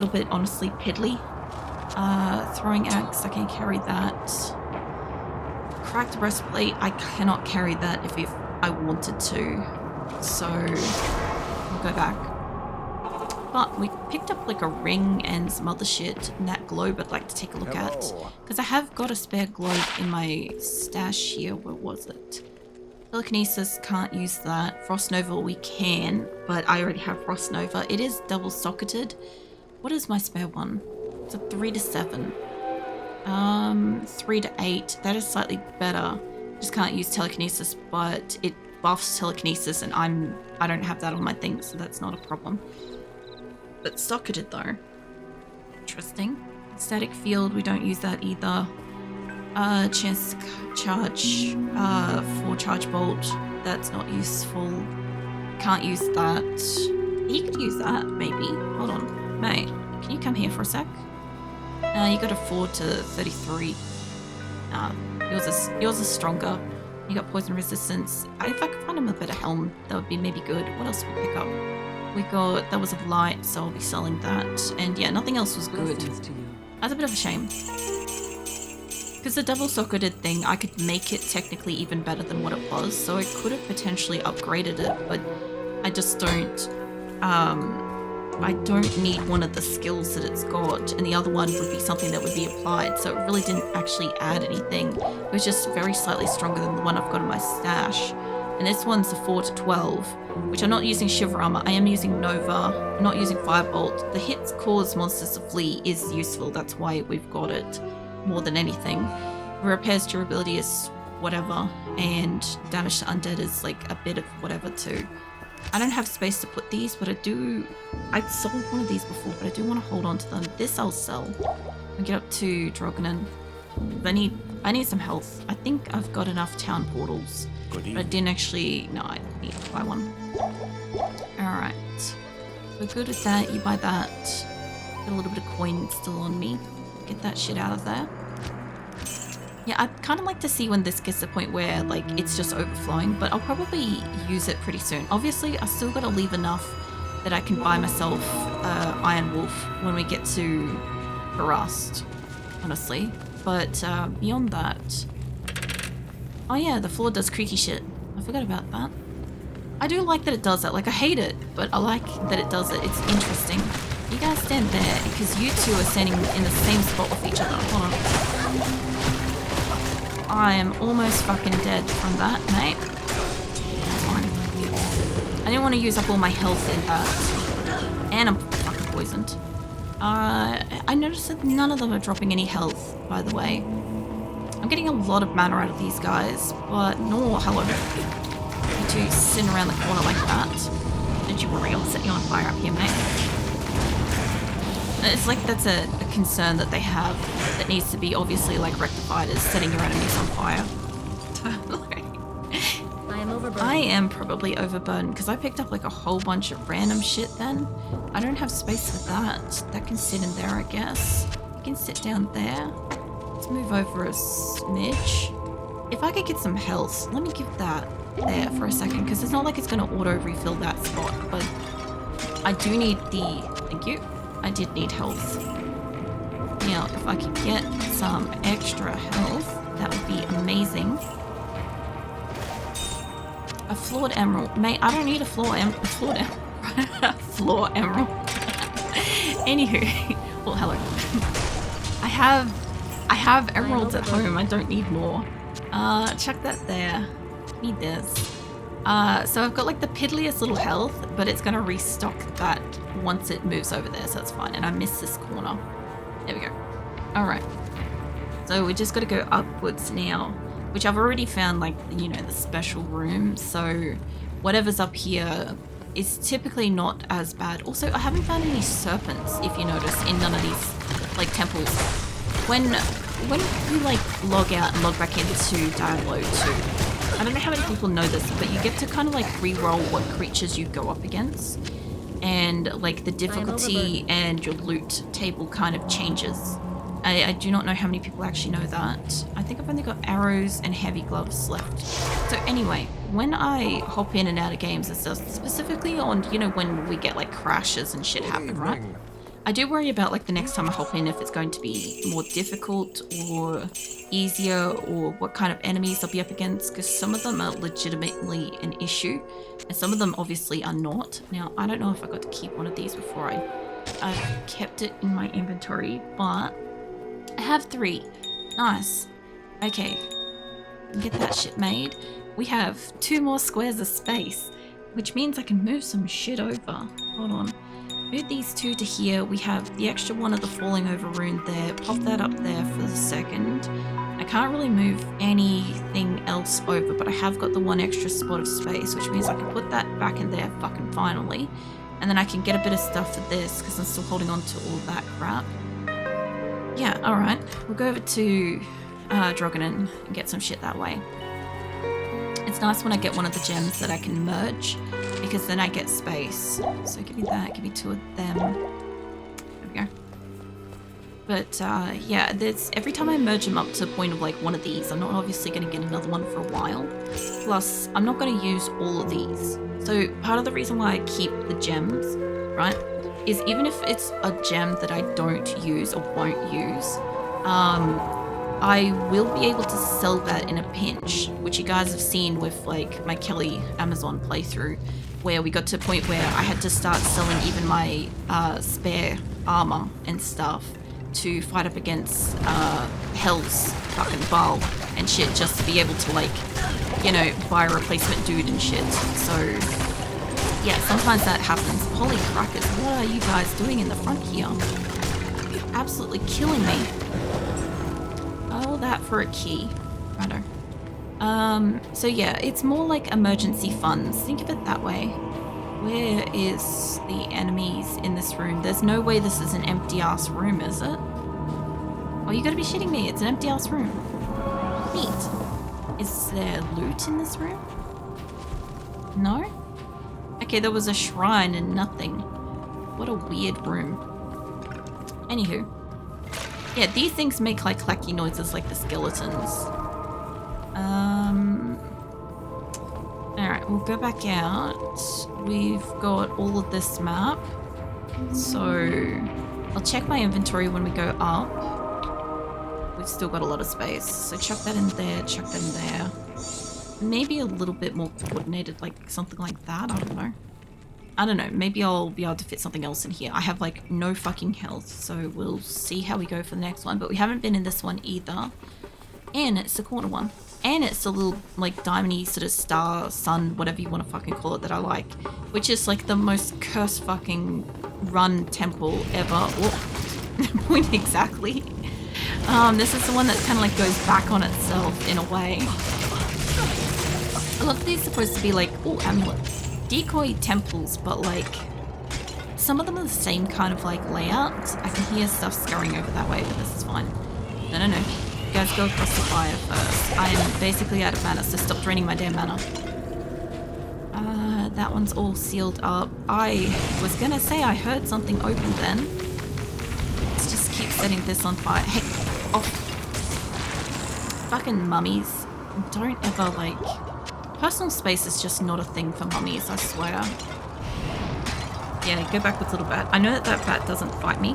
little bit, honestly, piddly. Throwing axe, I can carry that. Cracked breastplate, I cannot carry that if I wanted to. So, I'll go back. But we picked up like a ring and some other shit in that globe I'd like to take a look at. Because I have got a spare globe in my stash here. Where was it? Telekinesis, can't use that. Frost Nova we can, but I already have Frost Nova. It is double socketed. What is my spare one? It's a 3 to 7. 3 to 8. That is slightly better. Just can't use telekinesis, but it buffs telekinesis and I don't have that on my thing, so that's not a problem. But socketed though. Interesting. Static field, we don't use that either. Chance to charge for charge bolt. That's not useful. Can't use that. You could use that, maybe. Hold on. Mate, can you come here for a sec? You got a 4 to 33. Yours is stronger. You got poison resistance. If I could find him a better helm, that would be maybe good. What else did we pick up? We got, that was of light, so I'll be selling that. And yeah, nothing else was good. That's a bit of a shame. Because the double socketed thing, I could make it technically even better than what it was, so I could have potentially upgraded it, but I just don't, I don't need one of the skills that it's got, and the other one would be something that would be applied, so it really didn't actually add anything. It was just very slightly stronger than the one I've got in my stash. And this one's a 4 to 12, which I'm not using Shiver Armor, I am using Nova, I'm not using Firebolt. The hits cause monsters to flee is useful, that's why we've got it more than anything. Repairs durability is whatever, and damage to undead is like a bit of whatever too. I don't have space to put these, but I sold one of these before, but I do want to hold on to them. This I'll sell. I'll get up to Drogonen. I need some health. I think I've got enough town portals. But I didn't actually, no, I need to buy one. Alright. We're good with that, you buy that. Got a little bit of coin still on me. Get that shit out of there. Yeah, I'd kind of like to see when this gets to the point where, like, it's just overflowing, but I'll probably use it pretty soon. Obviously, I still gotta leave enough that I can buy myself Iron Wolf when we get to Rust, honestly. But beyond that... Oh yeah, the floor does creaky shit. I forgot about that. I do like that it does that. Like, I hate it, but I like that it does it. It's interesting. You guys stand there, because you two are standing in the same spot with each other. Hold on. I am almost fucking dead from that, mate. That's fine. I didn't want to use up all my health in that. And I'm fucking poisoned. I noticed that none of them are dropping any health, by the way. I'm getting a lot of mana out of these guys, but no, hello. You two sitting around the corner like that. Don't you worry, I'll set you on fire up here, mate. It's like that's a concern that they have that needs to be obviously like rectified, is setting your enemies on fire. I am probably overburdened because I picked up like a whole bunch of random shit then. I don't have space for that. That can sit in there, I guess. You can sit down there. Let's move over a smidge. If I could get some health, let me give that there for a second, because it's not like it's going to auto refill that spot, but I do need the... Thank you. I did need health. Now, if I could get some extra health, that would be amazing. A flawed emerald. Mate, I don't need a flawed emerald. Floor emerald. Anywho. Well, hello. I have emeralds at home. I don't need more. Chuck that there. Need this. So I've got like the piddliest little health, but it's gonna restock that once it moves over there, so that's fine. And I missed this corner. There we go. Alright. So we just gotta go upwards now, which I've already found, like, you know, the special room. So whatever's up here is typically not as bad. Also, I haven't found any serpents, if you notice, in none of these, like, temples. When you, like, log out and log back into Diablo 2, I don't know how many people know this, but you get to kind of like re-roll what creatures you go up against, and like the difficulty and your loot table kind of changes. I do not know how many people actually know that. I think I've only got arrows and heavy gloves left. So anyway, when I hop in and out of games and stuff, specifically on, you know, when we get like crashes and shit happen, right? I do worry about like the next time I hop in if it's going to be more difficult or easier or what kind of enemies I'll be up against, because some of them are legitimately an issue and some of them obviously are not. Now, I don't know if I got to keep one of these before I've kept it in my inventory, but I have 3. Nice. Okay, get that shit made. We have 2 more squares of space, which means I can move some shit over. Hold on. Move these 2 to here. We have the extra one of the falling over rune there. Pop that up there for the second. I can't really move anything else over, but I have got the 1 extra spot of space, which means I can put that back in there fucking finally. And then I can get a bit of stuff for this, because I'm still holding on to all that crap. Yeah, alright. We'll go over to Drogonen and get some shit that way. It's nice when I get one of the gems that I can merge, because then I get space. So give me that, give me 2 of them. There we go. But yeah, every time I merge them up to the point of like one of these, I'm not obviously going to get another one for a while. Plus, I'm not going to use all of these. So part of the reason why I keep the gems, right, is even if it's a gem that I don't use or won't use, I will be able to sell that in a pinch, which you guys have seen with like my Kelly Amazon playthrough, where we got to a point where I had to start selling even my spare armor and stuff to fight up against Hell's fucking Baal and shit, just to be able to like, you know, buy a replacement dude and shit. So yeah, sometimes that happens. Holy crackers, what are you guys doing in the front here? You're absolutely killing me. All that for a key. Righto. So yeah, it's more like emergency funds. Think of it that way. Where is the enemies in this room? There's no way this is an empty ass room, is it? Oh, you gotta be shitting me. It's an empty ass room. Neat. Is there loot in this room? No? Okay, there was a shrine and nothing. What a weird room. Anywho. Yeah, these things make like clacky noises like the skeletons. Alright, we'll go back out. We've got all of this map. So I'll check my inventory when we go up. We've still got a lot of space. So chuck that in there, chuck that in there. Maybe a little bit more coordinated, like something like that. I don't know. I don't know. Maybe I'll be able to fit something else in here. I have like no fucking health, so we'll see how we go for the next one. But we haven't been in this one either. And it's the corner one. And it's a little like diamond-y sort of star, sun, whatever you want to fucking call it that I like. Which is like the most cursed fucking run temple ever. Oh, point exactly. This is the one that kind of like goes back on itself in a way. I love these supposed to be like, oh, amulets. Decoy temples, but like some of them are the same kind of like layout. I can hear stuff scurrying over that way, but this is fine. No. You guys go across the fire first. I am basically out of mana, so stop draining my damn mana. That one's all sealed up. I was gonna say I heard something open then. Let's just keep setting this on fire. Hey, off. Fucking mummies. Don't ever like... Personal space is just not a thing for mummies, I swear. Yeah, go backwards, little bat. I know that bat doesn't fight me.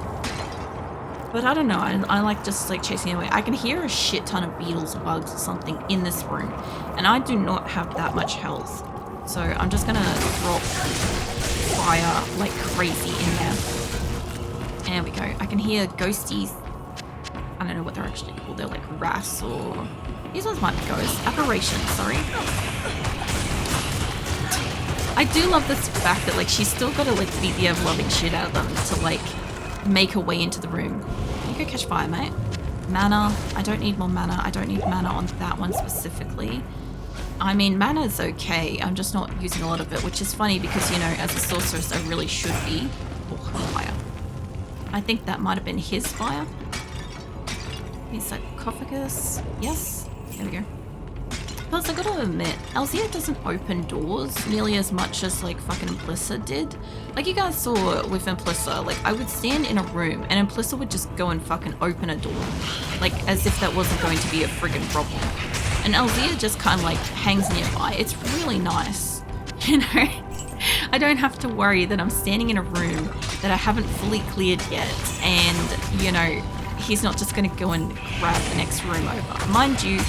But I don't know, I like just like chasing away. I can hear a shit ton of beetles, bugs, or something in this room. And I do not have that much health. So I'm just gonna drop fire like crazy in there. There we go. I can hear ghosties. I don't know what they're actually called. They're like wraths or... These ones might be ghosts. Apparitions, sorry. I do love this fact that like she's still got to like beat the ever-loving shit out of them to like make her way into the room. You go catch fire, mate. Mana. I don't need more mana. I don't need mana on that one specifically. I mean, mana's okay. I'm just not using a lot of it, which is funny because, you know, as a sorceress, I really should be. Oh, fire. I think that might have been his fire. His sarcophagus. Yes. There we go. Plus, I gotta admit, Alzia doesn't open doors nearly as much as, like, fucking Implissa did. Like, you guys saw with Implissa, like, I would stand in a room and Implissa would just go and fucking open a door. Like, as if that wasn't going to be a friggin' problem. And Alzia just kind of, like, hangs nearby. It's really nice. You know? I don't have to worry that I'm standing in a room that I haven't fully cleared yet, and, you know, he's not just going to go and grab the next room over. Mind you,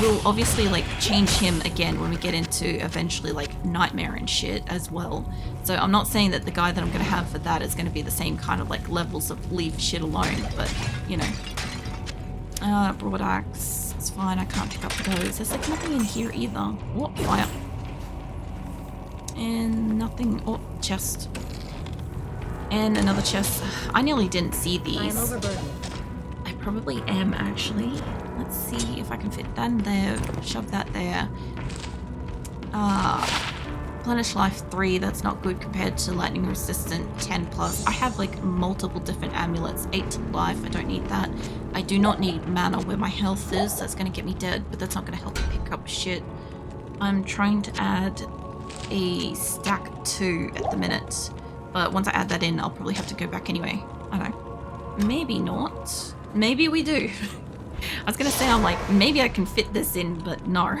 we'll obviously, like, change him again when we get into eventually, like, Nightmare and shit as well. So I'm not saying that the guy that I'm going to have for that is going to be the same kind of, like, levels of leave shit alone, but, you know. Broad axe. It's fine, I can't pick up those. There's, like, nothing in here either. What? Fire. And nothing. Oh, chest. And another chest. I nearly didn't see these. I am overburdened. I probably am, actually. Let's see if I can fit that in there. Shove that there. Replenish life 3. That's not good compared to lightning resistant 10 plus. I have like multiple different amulets. 8 to life. I don't need that. I do not need mana where my health is. That's going to get me dead, but that's not going to help me pick up shit. I'm trying to add a stack 2 at the minute. But once I add that in, I'll probably have to go back anyway. I don't know. Maybe not. Maybe we do. I was going to say, I'm like, maybe I can fit this in, but no.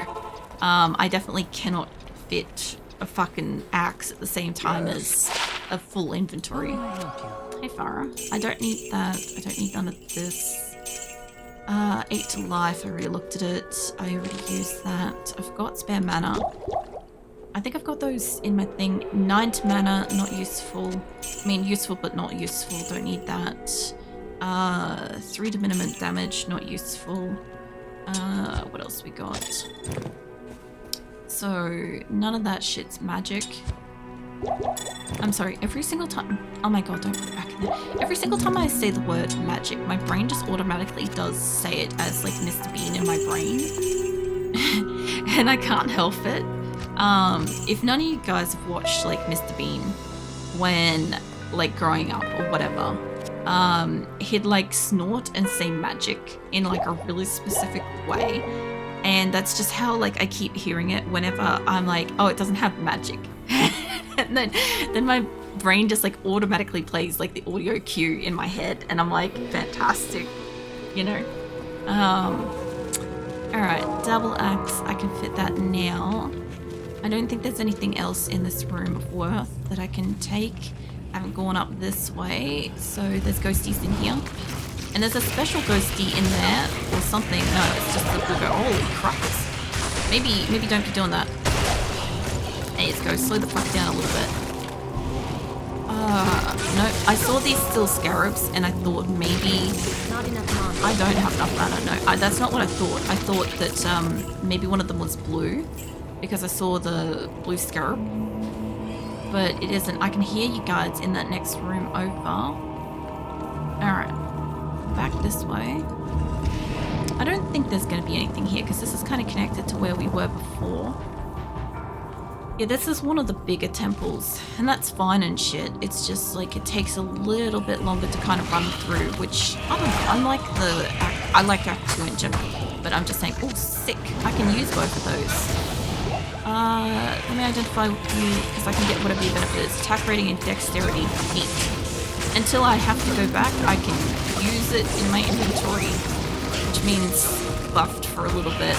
I definitely cannot fit a fucking axe at the same time as a full inventory. Hey, Farah. I don't need that. I don't need none of this. 8 to life. I already looked at it. I already used that. I've got spare mana. I think I've got those in my thing. 9 to mana, not useful. I mean, useful but not useful. Don't need that. 3 to minimum damage, not useful. What else we got? So, none of that shit's magic. I'm sorry, every single time... Oh my god, don't put it back in there. Every single time I say the word magic, my brain just automatically does say it as like Mr. Bean in my brain. And I can't help it. If none of you guys have watched like Mr. Bean when like growing up or whatever, he'd like snort and say magic in like a really specific way, and that's just how like I keep hearing it whenever I'm like, oh, it doesn't have magic. And then my brain just like automatically plays like the audio cue in my head, and I'm like, fantastic, you know. Alright, double axe, I can fit that now. I don't think there's anything else in this room of worth that I can take. I haven't gone up this way, so there's ghosties in here. And there's a special ghostie in there, or something. No, it's just the booger. Holy crap. Maybe don't be doing that. Hey, let's go. Slow the fuck down a little bit. No, I saw these still scarabs, and I thought maybe... Not enough mana. I don't have enough mana, no. That's not what I thought. I thought that maybe one of them was blue, because I saw the blue scarab. But it isn't. I can hear you guys in that next room over. Alright. Back this way. I don't think there's going to be anything here, because this is kind of connected to where we were before. Yeah, this is one of the bigger temples, and that's fine and shit. It's just like it takes a little bit longer to kind of run through, which, I don't know, I like Act 2 in general, but I'm just saying, oh, sick. I can use both of those. Let me identify you, because I can get whatever your benefit is. Attack rating and dexterity, 8. Until I have to go back, I can use it in my inventory, which means buffed for a little bit.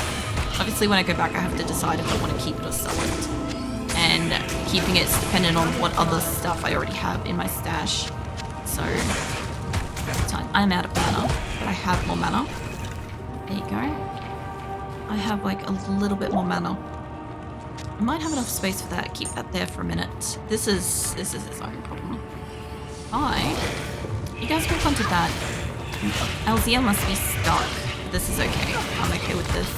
Obviously, when I go back, I have to decide if I want to keep it or sell it. And keeping it is dependent on what other stuff I already have in my stash. So, I'm out of mana, but I have more mana. There you go. I have like a little bit more mana. I might have enough space for that. Keep that there for a minute. This is its own problem. Hi. You guys walk onto that. Alzia must be stuck. This is okay. I'm okay with this.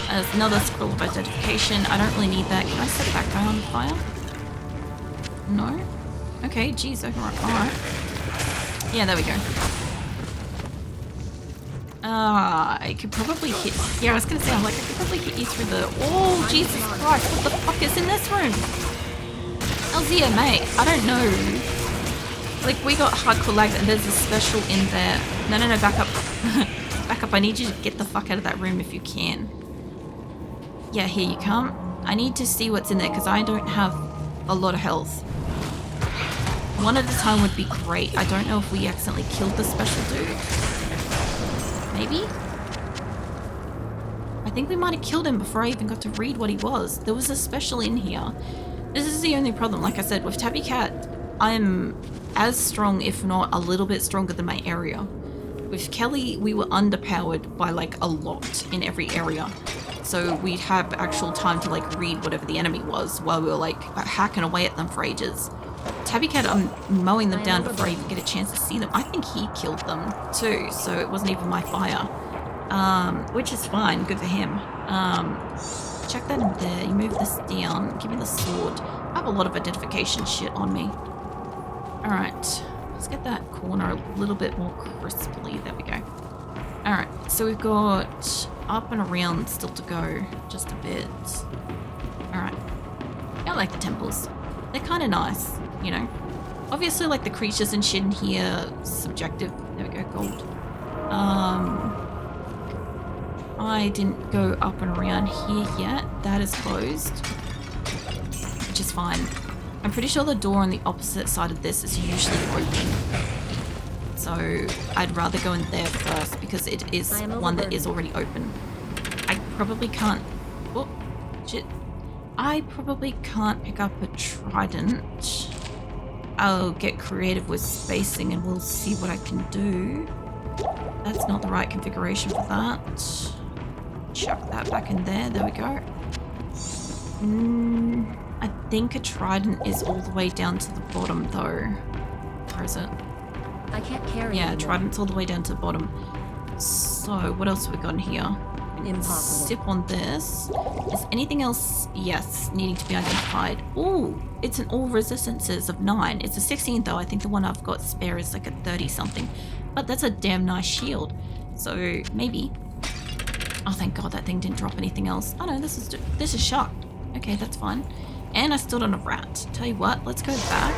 There's another scroll of identification. I don't really need that. Can I set that guy on fire? No? Okay, geez, alright. Yeah, there we go. I could probably hit... Yeah, I was gonna say, I'm like, I could probably hit you through the... Oh, Jesus Christ, what the fuck is in this room? Alzia, mate, I don't know. Like, we got hardcore lag and there's a special in there. No, back up. Back up, I need you to get the fuck out of that room if you can. Yeah, here you come. I need to see what's in there because I don't have a lot of health. One at a time would be great. I don't know if we accidentally killed the special dude. Maybe? I think we might have killed him before I even got to read what he was. There was a special in here. This is the only problem. Like I said, with Tabby Cat, I'm as strong, if not a little bit stronger than my area. With Kelly, we were underpowered by like a lot in every area. So we'd have actual time to like read whatever the enemy was while we were like hacking away at them for ages. Tabby Cat, I'm mowing them down before I even get a chance to see them. I think he killed them too, so it wasn't even my fire. Which is fine, good for him. Check that in there, you move this down, give me the sword. I have a lot of identification shit on me. Alright, let's get that corner a little bit more crisply. There we go. Alright, so we've got up and around still to go, just a bit. Alright, I like the temples. They're kind of nice, you know. Obviously, like the creatures and shit in here, subjective. There we go, gold. I didn't go up and around here yet. That is closed, which is fine. I'm pretty sure the door on the opposite side of this is usually open. So I'd rather go in there first because it is one that is already open. I probably can't... Oh, shit. I probably can't pick up a trident. I'll get creative with spacing and we'll see what I can do. That's not the right configuration for that. Chuck that back in there. There we go. I think a trident is all the way down to the bottom though. Where is it? I can't carry Yeah, anymore. trident's all the way down to the bottom. So, what else have we got in here? Impossible. Sip on this. Is anything else, yes, needing to be identified? Oh, it's an all resistances of 9. It's a 16 though. I think the one I've got spare is like a 30 something. But that's a damn nice shield. So, maybe. Oh, thank God that thing didn't drop anything else. Oh no, this is shot. Okay, that's fine. And I stood on a rat. Tell you what, let's go back.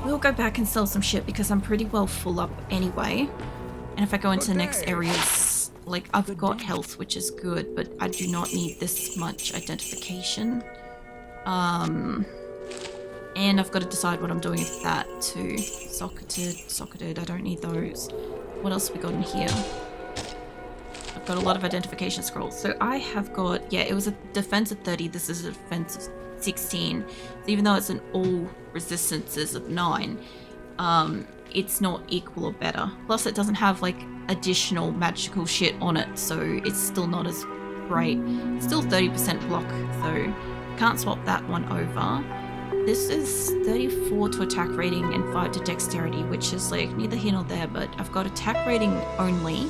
We'll go back and sell some shit because I'm pretty well full up anyway. And if I go into the next areas, like I've got health, which is good, but I do not need this much identification. And I've got to decide what I'm doing with that too. Socketed, I don't need those. What else have we got in here? I've got a lot of identification scrolls. So I have got, yeah, it was a defense of 30. This is a defense of 16. So even though it's an all resistances of 9, it's not equal or better. Plus it doesn't have like additional magical shit on it. So it's still not as great. It's still 30% block. So can't swap that one over. This is 34 to attack rating and 5 to dexterity, which is like neither here nor there, but I've got attack rating only.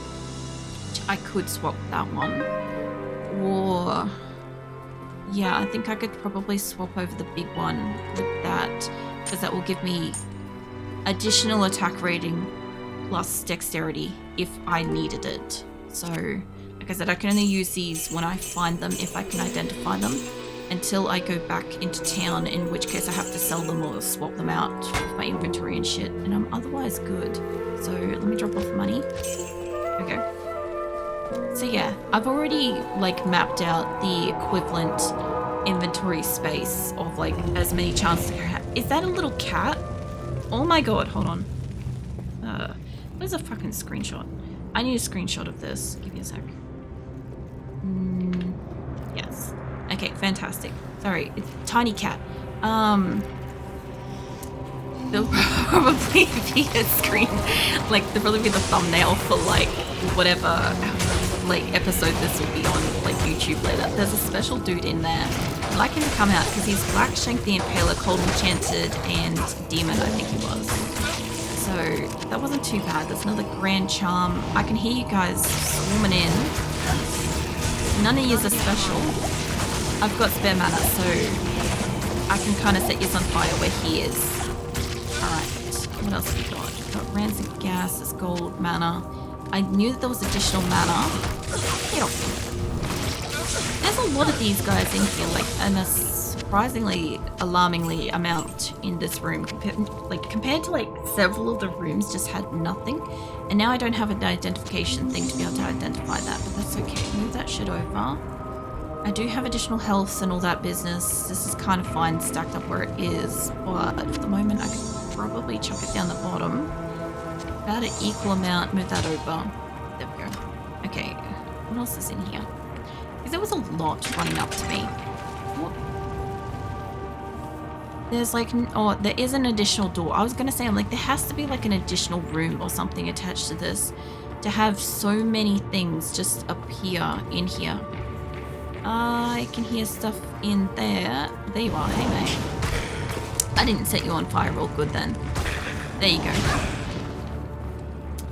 I could swap that one, or yeah, I think I could probably swap over the big one with that because that will give me additional attack rating plus dexterity if I needed it. So like I said, I can only use these when I find them, if I can identify them, until I go back into town, in which case I have to sell them or swap them out with my inventory and shit, and I'm otherwise good. So let me drop off money. Okay. So yeah, I've already like mapped out the equivalent inventory space of like as many chances to have. Is that a little cat? Oh my God, hold on. Where's a fucking screenshot? I need a screenshot of this. Give me a sec. Yes. Okay, fantastic. Sorry, it's a tiny cat. There'll probably be a screen, like there'll probably be the thumbnail for like whatever like episode this will be on like YouTube later. There's a special dude in there. I'd like him to come out because he's Black Shank the Impaler, Cold Enchanted, and Demon, I think he was. So that wasn't too bad. There's another Grand Charm. I can hear you guys swarming in. None of yous are special. I've got spare mana, so I can kind of set yous on fire where he is. Alright, what else have we got? We've got Rancid Gas, there's gold, mana. I knew that there was additional mana. Get off. There's a lot of these guys in here, like, and a surprisingly, alarmingly amount in this room. Compared to, like, several of the rooms just had nothing. And now I don't have an identification thing to be able to identify that, but that's okay. Move that shit over. I do have additional health and all that business. This is kind of fine stacked up where it is, but for the moment I could probably chuck it down the bottom. About an equal amount, move that over. There we go. Okay, what else is in here? Because there was a lot running up to me. What? There's like, oh, there is an additional door. I was gonna say, I'm like, there has to be like an additional room or something attached to this to have so many things just appear in here. I can hear stuff in there. There you are, hey mate. I didn't set you on fire real good then. There you go.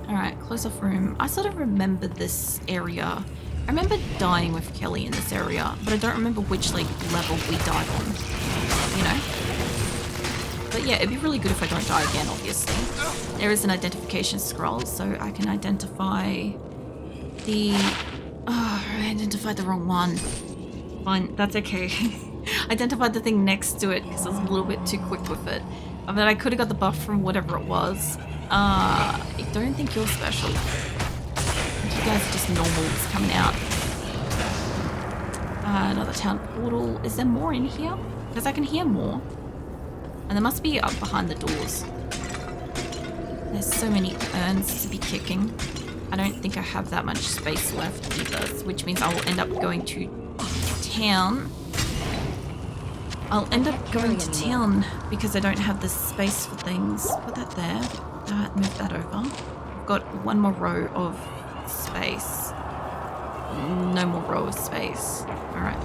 Alright, close off room. I sort of remember this area. I remember dying with Kelly in this area, but I don't remember which like level we died on. You know? But yeah, it'd be really good if I don't die again, obviously. There is an identification scroll, so I can identify the... Oh, I identified the wrong one. Fine, that's okay. Identified the thing next to it because I was a little bit too quick with it. But I could have got the buff from whatever it was. I don't think you're special. I think you guys are just normals coming out. Another town portal. Is there more in here? Because I can hear more. And there must be up behind the doors. There's so many urns to be kicking. I don't think I have that much space left either, which means I will end up going to town. I'll end up going to town because I don't have the space for things. Put that there. Move that over. I've got one more row of space. No more row of space. Alright.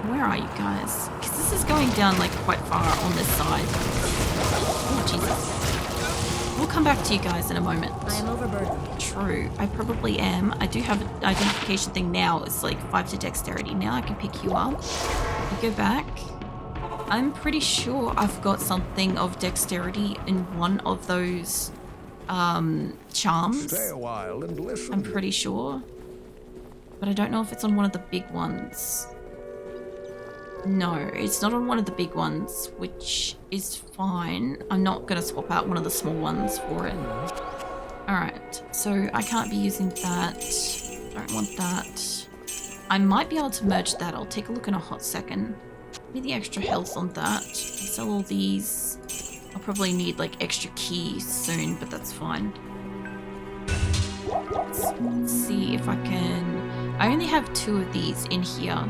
Where are you guys? Because this is going down like quite far on this side. Oh, Jesus. We'll come back to you guys in a moment. I am overburdened. True. I probably am. I do have an identification thing now. It's like 5 to dexterity. Now I can pick you up. We go back. I'm pretty sure I've got something of dexterity in one of those charms. Stay a while and listen. I'm pretty sure. But I don't know if it's on one of the big ones. No, it's not on one of the big ones, which is fine. I'm not going to swap out one of the small ones for it. Alright, so I can't be using that. Don't want that. I might be able to merge that. I'll take a look in a hot second. Need the extra health on that. Sell all these. I'll probably need like extra keys soon, but that's fine. Let's see if I can... I only have 2 of these in here.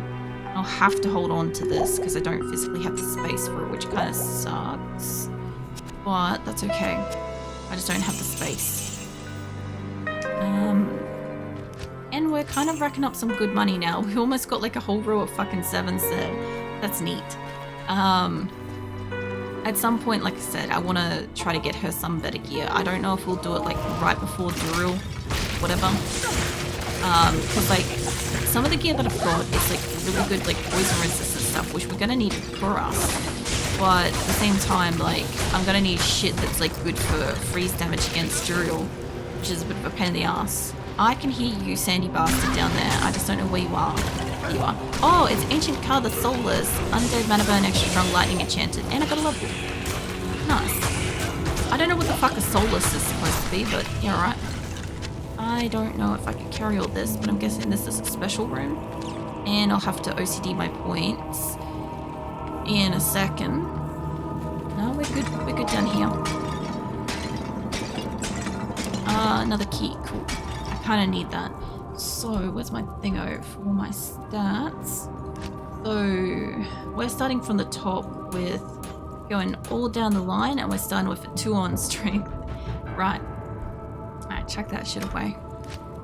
I'll have to hold on to this because I don't physically have the space for it, which kind of sucks. But that's okay. I just don't have the space. And we're kind of racking up some good money now. We almost got like a whole row of fucking 7s there. That's neat. At some point, like I said, I want to try to get her some better gear. I don't know if we'll do it like right before Drill, whatever. Because like some of the gear that I've got is like really good like poison resistant stuff, which we're gonna need for us. But at the same time, like I'm gonna need shit that's like good for freeze damage against Drill, which is a bit of a pain in the ass. I can hear you, Sandy bastard, down there. I just don't know where you are. There you are. Oh, it's Ancient Card, the Soulless. Undead Mana Burn, Extra Strong, Lightning Enchanted. And I got a level. Nice. I don't know what the fuck a Soulless is supposed to be, but yeah, alright. I don't know if I can carry all this, but I'm guessing this is a special room. And I'll have to OCD my points in a second. No, we're good. We're good down here. Another key. Cool. I kind of need that. So, where's my thingo for all my stats? So, we're starting from the top with going all down the line, and we're starting with a 2 on strength. Right. Alright, chuck that shit away.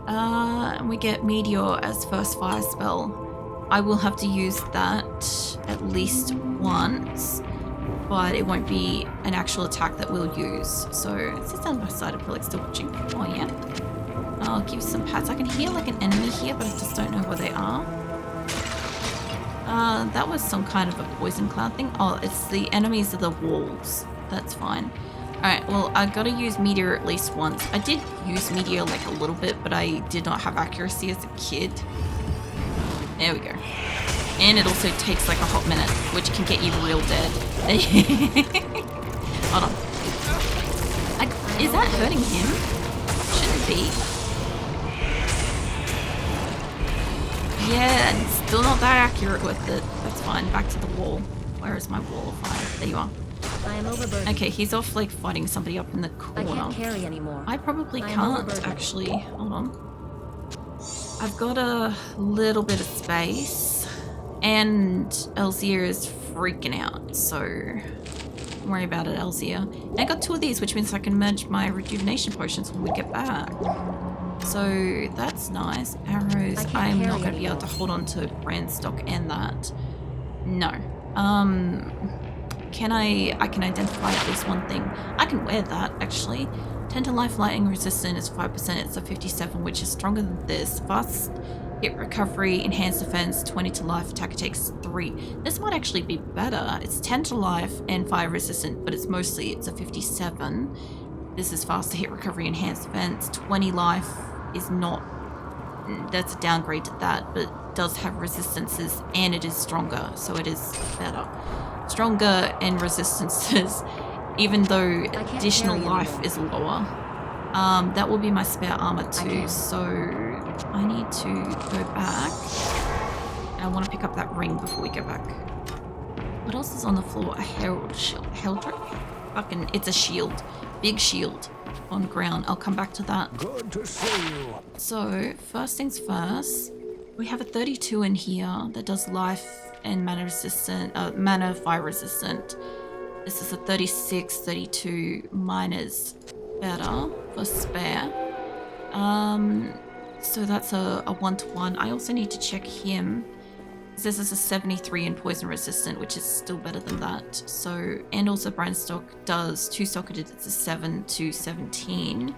And we get Meteor as first fire spell. I will have to use that at least once, but it won't be an actual attack that we'll use. So, it sits down by side of Felix still watching. Oh, yeah. I'll give you some pats. I can hear like an enemy here, but I just don't know where they are. That was some kind of a poison cloud thing. Oh, it's the enemies of the walls. That's fine. Alright, well, I gotta use Meteor at least once. I did use Meteor like a little bit, but I did not have accuracy as a kid. There we go. And it also takes like a hot minute, which can get you real dead. Hold on. Is that hurting him? Shouldn't be. Yeah, and still not that accurate with it. That's fine. Back to the wall. Where is my wall of fire? There you are. I am overburdened. Okay, he's off like fighting somebody up in the corner. I can't carry anymore. I probably can't actually. Hold on. I've got a little bit of space, and Elzir is freaking out, so don't worry about it, Elzia. And I got 2 of these, which means I can merge my rejuvenation potions when we get back. So that's nice. Arrows, I'm not going to be able to hold on to brand stock and that. No. I can identify at least one thing. I can wear that, actually. 10 to life lightning resistant is 5%, it's a 57, which is stronger than this. Fast hit recovery, enhanced defense, 20 to life, attack takes 3. This might actually be better. It's 10 to life and fire resistant, but it's a 57. This is faster hit recovery, enhanced defense. 20 life is not, that's a downgrade to that, but does have resistances and it is stronger, so it is better. Stronger and resistances, even though additional life is lower. That will be my spare armor too, so I need to go back. And I want to pick up that ring before we go back. What else is on the floor? A herald shield. Fucking, it's a shield. Big shield on the ground. I'll come back to that. Good to see you. So, first things first, we have a 32 in here that does life and mana resistant, mana fire resistant. This is a 36, 32, mine is better for spare. So that's a 1-to-1. I also need to check him. This is a 73 in poison resistant, which is still better than that. So, and also brand stock does 2 socketed, it's a 7 to 17.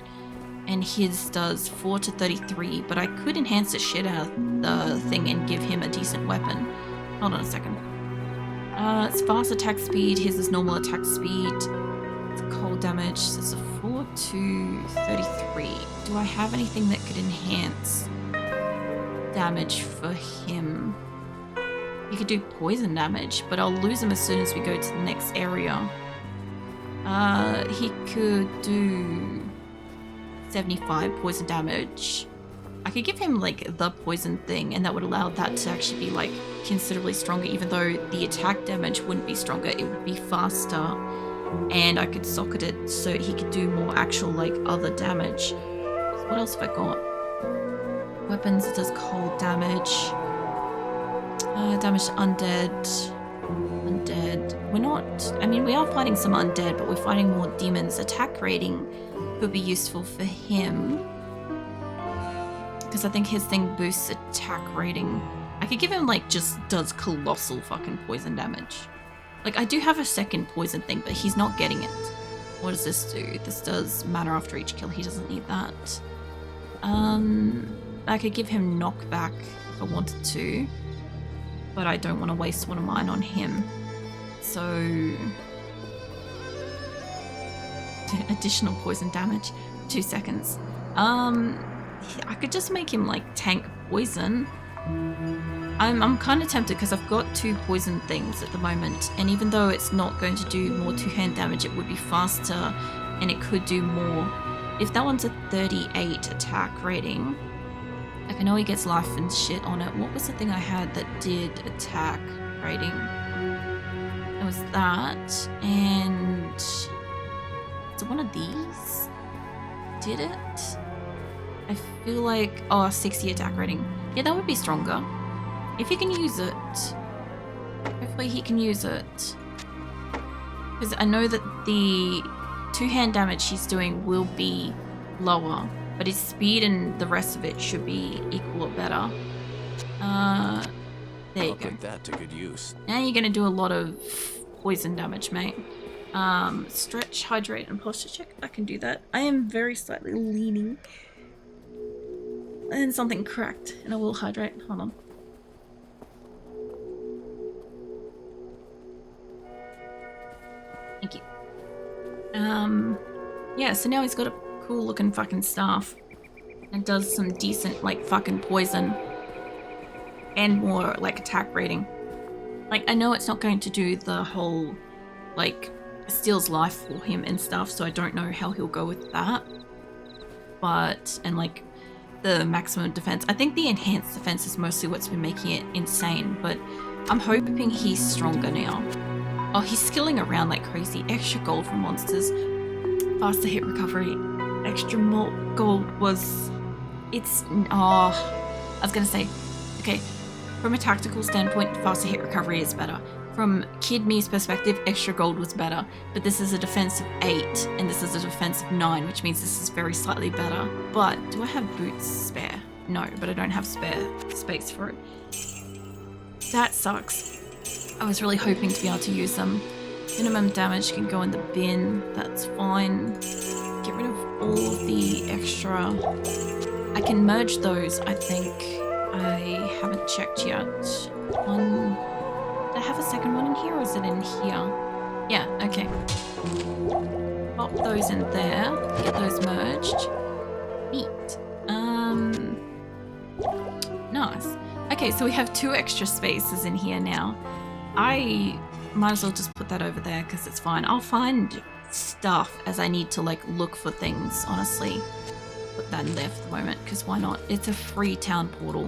And his does 4 to 33, but I could enhance the shit out of the thing and give him a decent weapon. Hold on a second. It's fast attack speed, his is normal attack speed. It's cold damage, so it's a 4 to 33. Do I have anything that could enhance damage for him? He could do poison damage, but I'll lose him as soon as we go to the next area. He could do 75 poison damage. I could give him like the poison thing and that would allow that to actually be like considerably stronger, even though the attack damage wouldn't be stronger, it would be faster. And I could socket it so he could do more actual like other damage. What else have I got? Weapons, it does cold damage. Damage to undead. Undead. We're not, I mean, we are fighting some undead, but we're fighting more demons. Attack rating could be useful for him, because I think his thing boosts attack rating. I could give him like just does colossal fucking poison damage. Like I do have a second poison thing, but he's not getting it. What does this do? This does mana after each kill. He doesn't need that. I could give him knockback if I wanted to, but I don't want to waste one of mine on him. So additional poison damage, 2 seconds. I could just make him like tank poison. I'm kind of tempted because I've got 2 poison things at the moment, and even though it's not going to do more 2-hand damage, it would be faster and it could do more. If that one's a 38 attack rating, like I know he gets life and shit on it. What was the thing I had that did attack rating? It was that, and so one of these did it. I feel like, oh, 60 attack rating. Yeah, that would be stronger. If he can use it. Hopefully he can use it. Because I know that the 2-hand damage he's doing will be lower, but his speed and the rest of it should be equal or better. There you go. Put that to good use. Now you're gonna do a lot of poison damage, mate. Stretch, hydrate, and posture check. I can do that. I am very slightly leaning. And something cracked, and I will hydrate. Hold on. Thank you. Yeah, so now he's got a cool looking fucking staff. And does some decent, like, fucking poison. And more, like, attack rating. Like, I know it's not going to do the whole, like, steals life for him and stuff, so I don't know how he'll go with that. But, and like, the maximum defense. I think the enhanced defense is mostly what's been making it insane, but I'm hoping he's stronger now. Oh, he's skilling around like crazy. Extra gold from monsters. Faster hit recovery. Extra more gold was... It's... Oh, I was gonna say... Okay, from a tactical standpoint, faster hit recovery is better. from Kid Me's perspective, extra gold was better, but this is a defense of 8 and this is a defense of 9, which means this is very slightly better. But do I have boots spare? No, but I don't have spare space for it. That sucks. I was really hoping to be able to use them. Minimum damage can go in the bin, that's fine. Get rid of all of the extra. I can merge those, I think. I haven't checked yet. One. Did I have a second one in here or is it in here? Yeah, okay. Pop those in there. Get those merged. Neat. Nice. Okay, so we have 2 extra spaces in here now. I might as well just put that over there because it's fine. I'll find stuff as I need to like look for things, honestly. Put that in there for the moment because why not? It's a free town portal.